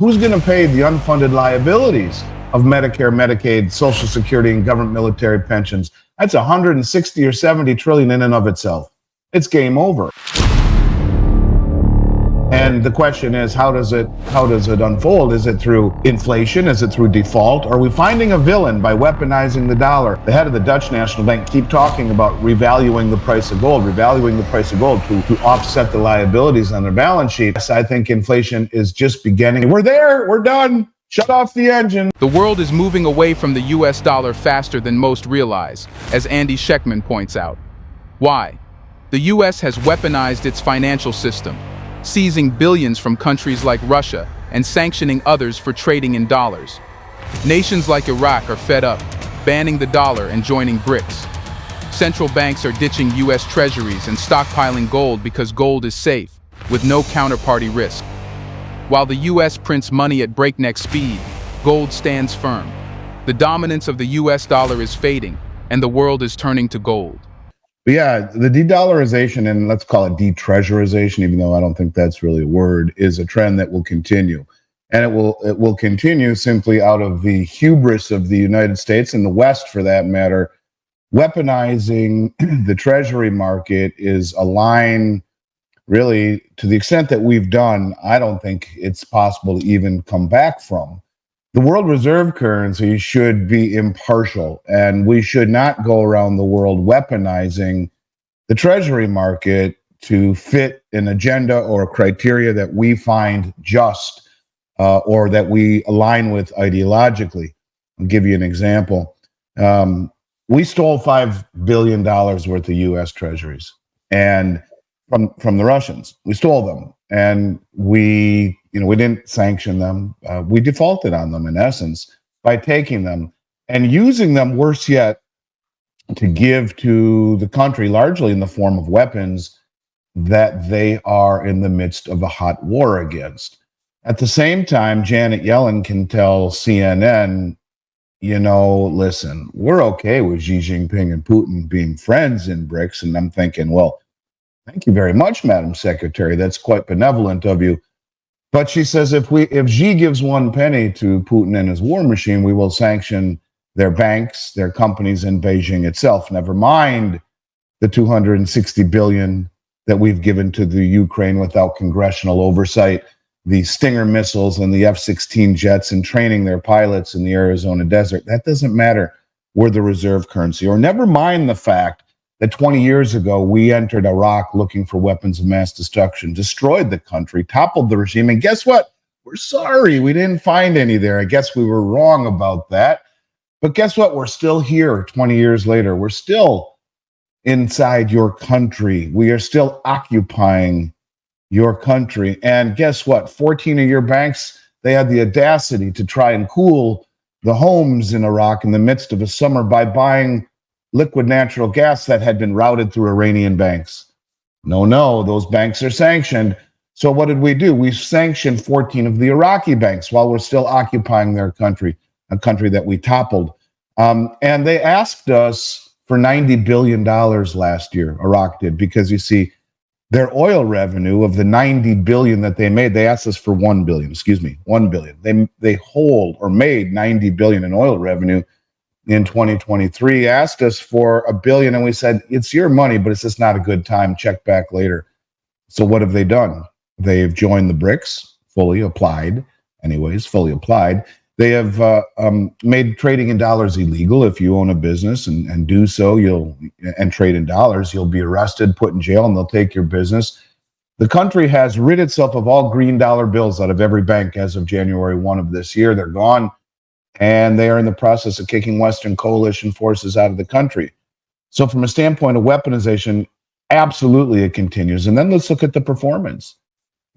Who's going to pay the unfunded liabilities of Medicare, Medicaid, Social Security, and government military pensions? That's 160 or 70 trillion in and of itself. It's game over. And the question is, how does it unfold? Is it through inflation? Is it through default? Are we finding a villain by weaponizing the dollar? The head of the Dutch National Bank keep talking about revaluing the price of gold to offset the liabilities on their balance sheet. I think inflation is just beginning. We're there. We're done. Shut off the engine. The world is moving away from the US dollar faster than most realize, as Andy Schectman points out. Why? The US has weaponized its financial system, seizing billions from countries like Russia and sanctioning others for trading in dollars. Nations like Iraq are fed up, banning the dollar and joining BRICS. Central banks are ditching US treasuries and stockpiling gold because gold is safe, with no counterparty risk. While the US prints money at breakneck speed, gold stands firm. The dominance of the US dollar is fading, and the world is turning to gold. But yeah, the de-dollarization, and let's call it de-treasurization, even though I don't think that's really a word, is a trend that will continue. And it will continue simply out of the hubris of the United States and the West, for that matter. Weaponizing the treasury market is a line, really, to the extent that we've done, I don't think it's possible to even come back from. The world reserve currency should be impartial, and we should not go around the world weaponizing the treasury market to fit an agenda or a criteria that we find just or that we align with ideologically. I'll give you an example. We stole $5 billion worth of U.S. treasuries and from the Russians. We stole them, and we didn't sanction them. We defaulted on them, in essence, by taking them and using them, worse yet, to give to the country, largely in the form of weapons that they are in the midst of a hot war against. At the same time, Janet Yellen can tell CNN, listen, we're okay with Xi Jinping and Putin being friends in BRICS. And I'm thinking, well, thank you very much, Madam Secretary. That's quite benevolent of you. But she says if Xi gives one penny to Putin and his war machine, we will sanction their banks, their companies in Beijing itself. Never mind the $260 billion that we've given to the Ukraine without congressional oversight, the Stinger missiles and the F-16 jets and training their pilots in the Arizona desert. That doesn't matter. We're the reserve currency. Or never mind the fact that 20 years ago, we entered Iraq looking for weapons of mass destruction, destroyed the country, toppled the regime. And guess what? We're sorry. We didn't find any there. I guess we were wrong about that. But guess what? We're still here 20 years later. We're still inside your country. We are still occupying your country. And guess what? 14 of your banks, they had the audacity to try and cool the homes in Iraq in the midst of a summer by buying liquid natural gas that had been routed through Iranian banks. No, those banks are sanctioned. So what did we do? We sanctioned 14 of the Iraqi banks while we're still occupying their country, a country that we toppled. And they asked us for $90 billion last year, Iraq did, because you see, their oil revenue of the $90 billion that they made, they asked us for $1 billion. They made $90 billion in oil revenue in 2023, asked us for $1 billion, and we said, it's your money, but it's just not a good time. Check back later. So what have they done? They've joined the BRICS, fully applied. They have made trading in dollars illegal. If you own a business and do so, and trade in dollars, you'll be arrested, put in jail, and they'll take your business. The country has rid itself of all green dollar bills out of every bank as of January 1 of this year. They're gone. And they are in the process of kicking Western coalition forces out of the country. So from a standpoint of weaponization, absolutely it continues. And then let's look at the performance.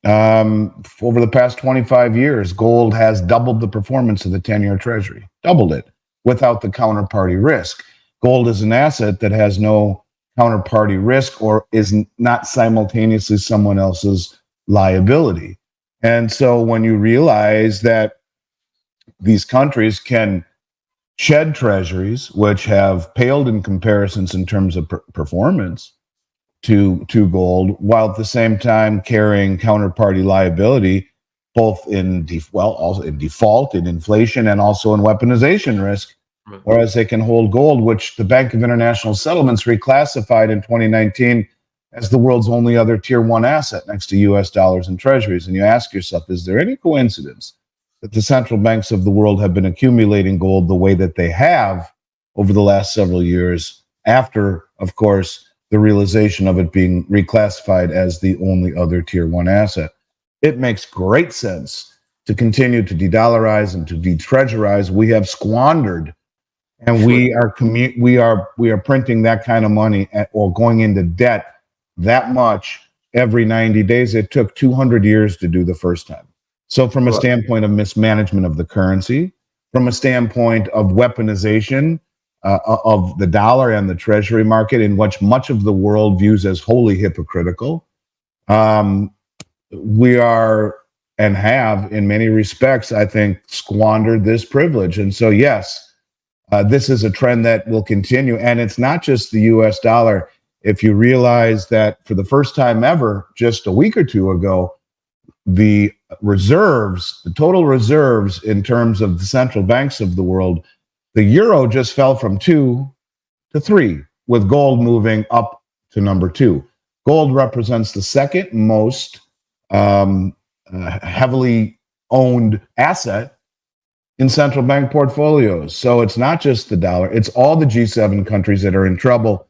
Over the past 25 years, gold has doubled the performance of the 10-year treasury, doubled it without the counterparty risk. Gold is an asset that has no counterparty risk or is not simultaneously someone else's liability. And so when you realize that these countries can shed treasuries, which have paled in comparisons in terms of performance to gold, while at the same time carrying counterparty liability, both in also in default, in inflation, and also in weaponization risk. Whereas they can hold gold, which the Bank of International Settlements reclassified in 2019 as the world's only other tier one asset next to US dollars and treasuries. And you ask yourself, is there any coincidence that the central banks of the world have been accumulating gold the way that they have over the last several years, after, of course, the realization of it being reclassified as the only other tier one asset? It makes great sense to continue to de-dollarize and to de-treasurize. We have squandered, and we are printing that kind of money or going into debt that much every 90 days. It took 200 years to do the first time. So from a standpoint of mismanagement of the currency, from a standpoint of weaponization of the dollar and the treasury market, in which much of the world views as wholly hypocritical, we are and have, in many respects, I think, squandered this privilege. And so, yes, this is a trend that will continue. And it's not just the US dollar. If you realize that for the first time ever, just a week or two ago, the reserves, the total reserves in terms of the central banks of the world, the euro just fell from 2 to 3, with gold moving up to number 2. Gold represents the second most heavily owned asset in central bank portfolios. So it's not just the dollar, it's all the G7 countries that are in trouble.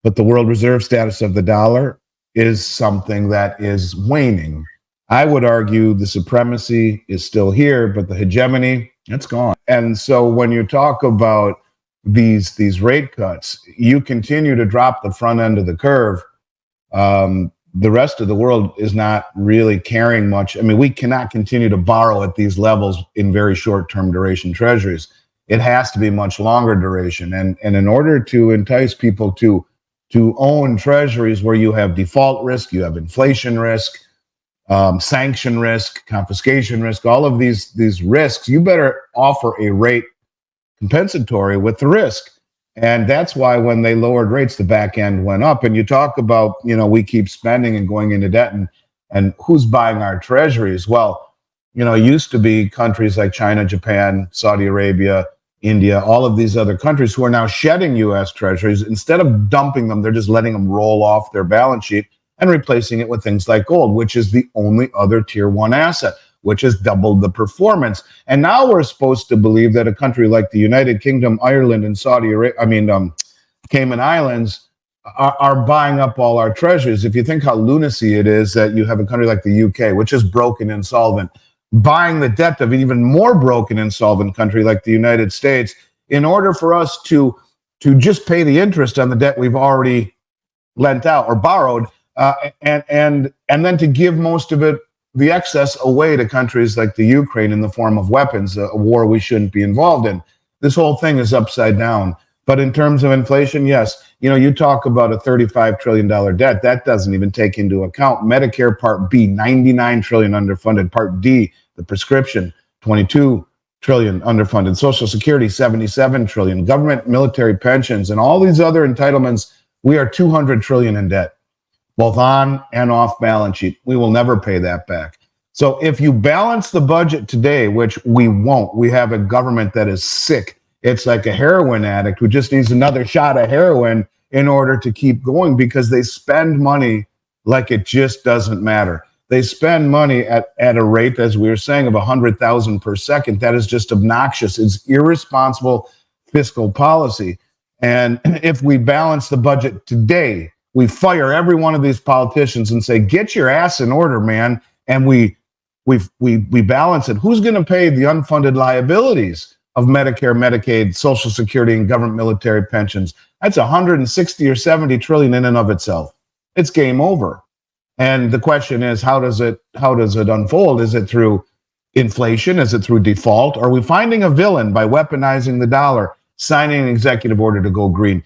But the world reserve status of the dollar is something that is waning. I would argue the supremacy is still here, but the hegemony, it's gone. And so when you talk about these rate cuts, you continue to drop the front end of the curve. The rest of the world is not really caring much. I mean, we cannot continue to borrow at these levels in very short-term duration treasuries. It has to be much longer duration. And in order to entice people to own treasuries where you have default risk, you have inflation risk, sanction risk, confiscation risk, all of these risks, you better offer a rate compensatory with the risk. And that's why when they lowered rates, the back end went up. And you talk about, we keep spending and going into debt, and who's buying our treasuries? Well, it used to be countries like China, Japan, Saudi Arabia, India, all of these other countries who are now shedding U.S. treasuries. Instead of dumping them, they're just letting them roll off their balance sheet and replacing it with things like gold, which is the only other tier one asset, which has doubled the performance. And now we're supposed to believe that a country like the United Kingdom, Ireland, and Cayman Islands are buying up all our treasuries. If you think how lunacy it is that you have a country like the UK, which is broken, insolvent, buying the debt of an even more broken, insolvent country like the United States, in order for us to just pay the interest on the debt we've already lent out or borrowed, and then to give most of it, the excess, away to countries like the Ukraine in the form of weapons, a war we shouldn't be involved in. This whole thing is upside down. But in terms of inflation, yes, you talk about a $35 trillion debt. That doesn't even take into account Medicare Part B, $99 trillion underfunded. Part D, the prescription, $22 trillion underfunded. Social Security, $77 trillion. Government, military pensions, and all these other entitlements. We are $200 trillion in debt, both on and off balance sheet. We will never pay that back. So if you balance the budget today, which we won't, we have a government that is sick. It's like a heroin addict who just needs another shot of heroin in order to keep going, because they spend money like it just doesn't matter. They spend money at a rate, as we were saying, of 100,000 per second. That is just obnoxious. It's irresponsible fiscal policy. And if we balance the budget today, we fire every one of these politicians and say, get your ass in order, man. And we balance it. Who's going to pay the unfunded liabilities of Medicare, Medicaid, Social Security, and government military pensions? That's 160 or 70 trillion in and of itself. It's game over. And the question is, how does it unfold? Is it through inflation? Is it through default? Are we finding a villain by weaponizing the dollar, signing an executive order to go green,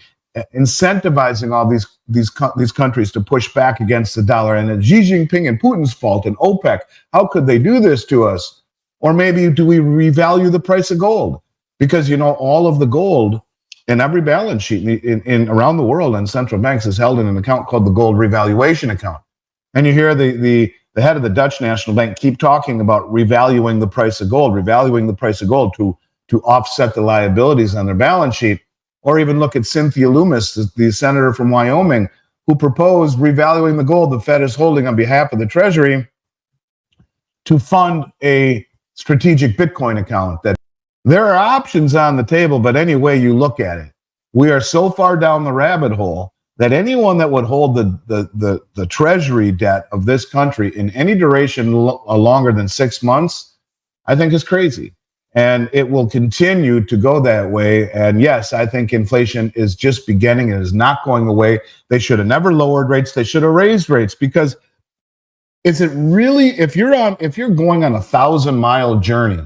incentivizing all these countries to push back against the dollar? And it's Xi Jinping and Putin's fault, and OPEC. How could they do this to us? Or maybe do we revalue the price of gold? Because all of the gold in every balance sheet in around the world and central banks is held in an account called the gold revaluation account. And you hear the the head of the Dutch National Bank keep talking about revaluing the price of gold, to offset the liabilities on their balance sheet. Or even look at Cynthia Loomis, the senator from Wyoming, who proposed revaluing the gold the Fed is holding on behalf of the Treasury to fund a strategic Bitcoin account. That there are options on the table, but any way you look at it, we are so far down the rabbit hole that anyone that would hold the Treasury debt of this country in any duration longer than 6 months, I think is crazy. And it will continue to go that way. And yes, I think inflation is just beginning. It is not going away. They should have never lowered rates. They should have raised rates, because is it really, if you're going on a 1,000-mile journey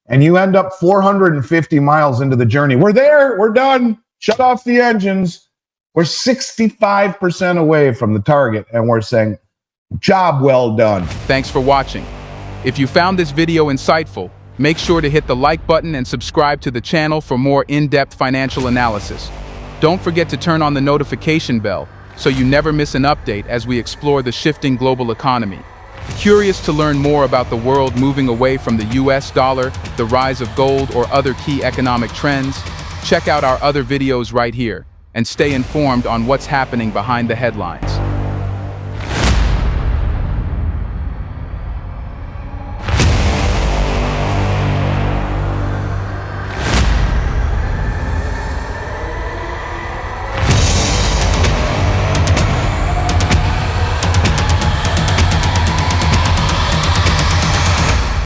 and you end up 450 miles into the journey, we're there, we're done, shut off the engines. We're 65% away from the target, and we're saying, job well done. Thanks for watching. If you found this video insightful, make sure to hit the like button and subscribe to the channel for more in-depth financial analysis. Don't forget to turn on the notification bell so you never miss an update as we explore the shifting global economy. Curious to learn more about the world moving away from the US dollar, the rise of gold, or other key economic trends? Check out our other videos right here and stay informed on what's happening behind the headlines.